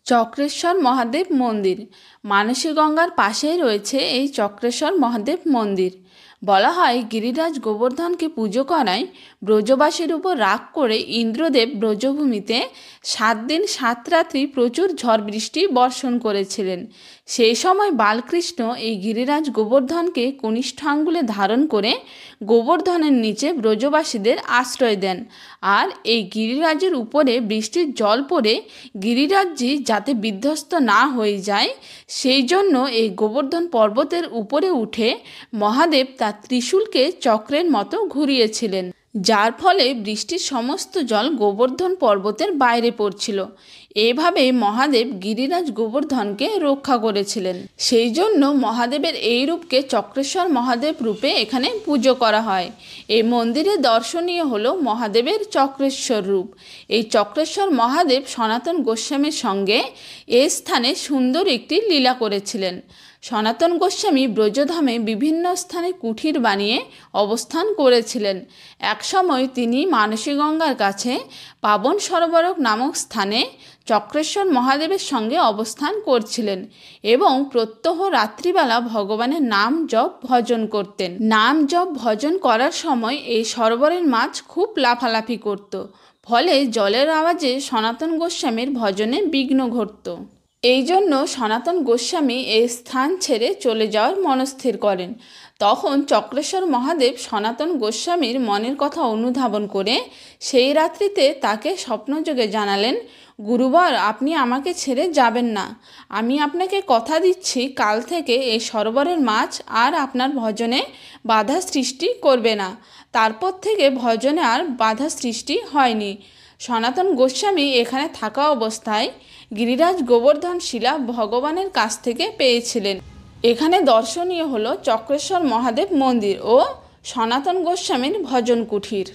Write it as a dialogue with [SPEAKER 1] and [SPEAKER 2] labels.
[SPEAKER 1] চক্রেশ্বর মহাদেব মন্দির মানসী গঙ্গার পাশেই রয়েছে এই চক্রেশ্বর মহাদেব মন্দির। বলা হয় গিরিরাজ গোবর্ধনকে পুজো করায় ব্রজবাসীর উপর রাগ করে ইন্দ্রদেব ব্রজভূমিতে 7 দিন 7 রাত্রি প্রচুর ঝড় বৃষ্টি বর্ষণ করেছিলেন। সেই সময় বালকৃষ্ণ এই গিরিরাজ গোবর্ধনকে কনিষ্ঠ আঙ্গুলে ধারণ করে গোবর্ধনের নিচে ব্রজবাসীদের আশ্রয় দেন। আর এই গিরিরাজের উপরে বৃষ্টির জল পড়ে গিরিরাজজি যাতে বিধ্বস্ত না হয়ে যায় সেই জন্য এই গোবর্ধন পর্বতের উপরে উঠে মহাদেব তার ত্রিশূলকে চক্রের মতো ঘুরিয়েছিলেন, যার ফলে বৃষ্টির সমস্ত জল গোবর্ধন পর্বতের বাইরে পড়ছিল। এভাবে মহাদেব গিরিরাজ গোবর্ধনকে রক্ষা করেছিলেন। সেই জন্য মহাদেবের এই রূপকে চক্রেশ্বর মহাদেব রূপে এখানে পুজো করা হয়। এই মন্দিরে দর্শনীয় হলো মহাদেবের চক্রেশ্বর রূপ। এই চক্রেশ্বর মহাদেব সনাতন গোস্বামীর সঙ্গে এ স্থানে সুন্দর একটি লীলা করেছিলেন। সনাতন গোস্বামী ব্রজধামে বিভিন্ন স্থানে কুঠির বানিয়ে অবস্থান করেছিলেন। একসময় তিনি মানসী গঙ্গার কাছে পাবন সরোবরক নামক স্থানে চক্রেশ্বর মহাদেবের সঙ্গে অবস্থান করছিলেন এবং প্রত্যহ রাত্রিবেলা ভগবানের নাম জপ ভজন করতেন। নাম জপ ভজন করার সময় এই সরোবরের মাছ খুব লাফালাফি করত, ফলে জলের আওয়াজে সনাতন গোস্বামীর ভজনে বিঘ্ন ঘটত। এই জন্য সনাতন গোস্বামী এই স্থান ছেড়ে চলে যাওয়ার মনস্থির করেন। তখন চক্রেশ্বর মহাদেব সনাতন গোস্বামীর মনের কথা অনুধাবন করে সেই রাত্রিতে তাকে স্বপ্নযোগে জানালেন, গুরুবর, আপনি আমাকে ছেড়ে যাবেন না। আমি আপনাকে কথা দিচ্ছি কাল থেকে এই সরোবরের মাছ আর আপনার ভজনে বাধা সৃষ্টি করবে না। তারপর থেকে ভজনে আর বাধা সৃষ্টি হয়নি। সনাতন গোস্বামী এখানে থাকা অবস্থায় গিরিরাজ গোবর্ধন শিলা ভগবানের কাছ থেকে পেয়েছিলেন। এখানে দর্শনীয় হলো চক্রেশ্বর মহাদেব মন্দির ও সনাতন গোস্বামীর ভজন কুঠির।